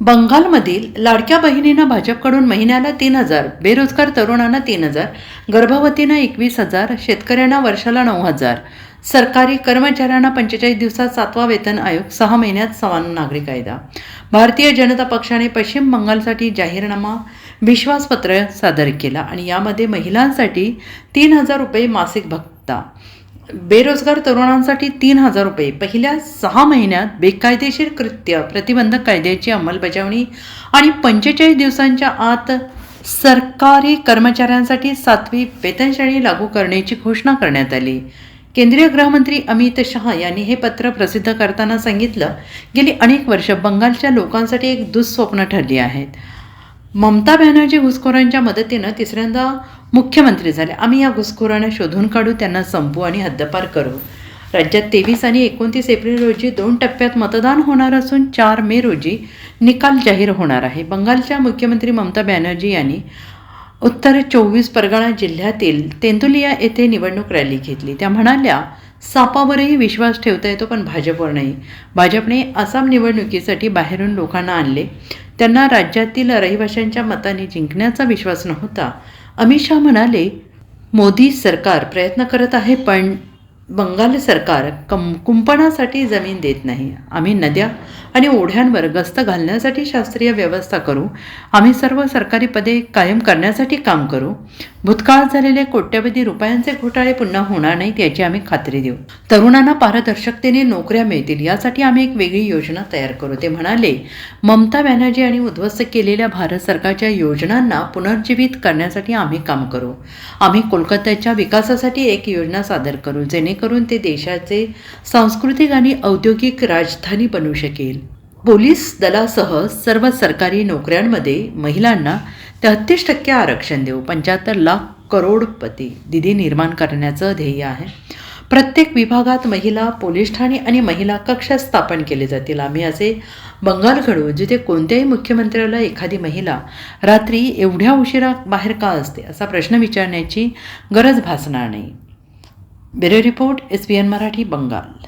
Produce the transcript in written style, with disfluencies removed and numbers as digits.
बंगालमधील लाडक्या बहिणींना भाजपकडून महिन्याला 3,000, बेरोजगार तरुणांना 3,000, गर्भवतींना 21,000, शेतकऱ्यांना वर्षाला 9,000, सरकारी कर्मचाऱ्यांना 45 दिवसात 7वा वेतन आयोग, 6 महिन्यात समान नागरी कायदा. भारतीय जनता पक्षाने पश्चिम बंगालसाठी जाहीरनामा विश्वासपत्र सादर केला आणि यामध्ये महिलांसाठी 3,000 रुपये मासिक भत्ता, बेरोजगार तरुणांसाठी 3,000 रुपये, पहिल्या 6 महिन्यात बेकायदेशीर कृत्य प्रतिबंधक कायद्याची अंमलबजावणी आणि 45 दिवसांच्या आत सरकारी कर्मचाऱ्यांसाठी 7वी वेतनश्रेणी लागू करण्याची घोषणा करण्यात आली. केंद्रीय गृहमंत्री अमित शहा यांनी हे पत्र प्रसिद्ध करताना सांगितलं, गेली अनेक वर्ष बंगालच्या लोकांसाठी एक दुःस्वप्न ठरली आहेत. ममता बॅनर्जी घुसखोरांच्या मदतीनं तिसऱ्यांदा मुख्यमंत्री झाले. आम्ही या घुसखोरांना शोधून काढू, त्यांना संपवू आणि हद्दपार करू. राज्यात 23 आणि 29 एप्रिल रोजी 2 टप्प्यात मतदान होणार असून 4 मे रोजी निकाल जाहीर होणार आहे. बंगालच्या मुख्यमंत्री ममता बॅनर्जी यांनी उत्तर 24 परगणा जिल्ह्यातील तेंदुलिया येथे निवडणूक रॅली घेतली. त्या म्हणाल्या, सापावरही विश्वास ठेवता येतो पण भाजपवर नाही. भाजपने आसाम निवडणुकीसाठी बाहेरून लोकांना आणले. त्यांना राज्यातील रहिवाशांच्या मताने जिंकण्याचा विश्वास नव्हता. अमित शहा म्हणाले, मोदी सरकार प्रयत्न करत आहे पण बंगाल सरकार कुंपणासाठी जमीन देत नाही. आम्ही नद्या आणि ओढ्यांवर गस्त घालण्यासाठी शास्त्रीय व्यवस्था करू. आम्ही सर्व सरकारी पदे कायम करण्यासाठी काम करू. भूतकाळात झालेले कोट्यवधी रुपयांचे घोटाळे पुन्हा होणार नाहीत याची आम्ही खात्री देऊ. तरुणांना पारदर्शकतेने नोकऱ्या मिळतील यासाठी आम्ही एक वेगळी योजना तयार करू. ते म्हणाले, ममता बॅनर्जी यांनी उद्ध्वस्त केलेल्या भारत सरकारच्या योजनांना पुनर्जीवित करण्यासाठी आम्ही काम करू. आम्ही कोलकात्याच्या विकासासाठी एक योजना सादर करू जेणेकरून ते देशाचे सांस्कृतिक आणि औद्योगिक राजधानी बनू शकेल. पोलीस दलासह सर्व सरकारी नोकऱ्यांमध्ये महिलांना 33% आरक्षण देऊ. 75 लाख करोडपती निधी निर्माण करण्याचं ध्येय आहे. प्रत्येक विभागात महिला पोलीस ठाणे आणि महिला कक्ष स्थापन केले जातील. आम्ही असे बंगाल घडवू जिथे कोणत्याही मुख्यमंत्र्याला एखादी महिला रात्री एवढ्या उशिरा बाहेर का असते असा प्रश्न विचारण्याची गरज भासणार नाही. Bureau report, SBN Marathi, Bengal.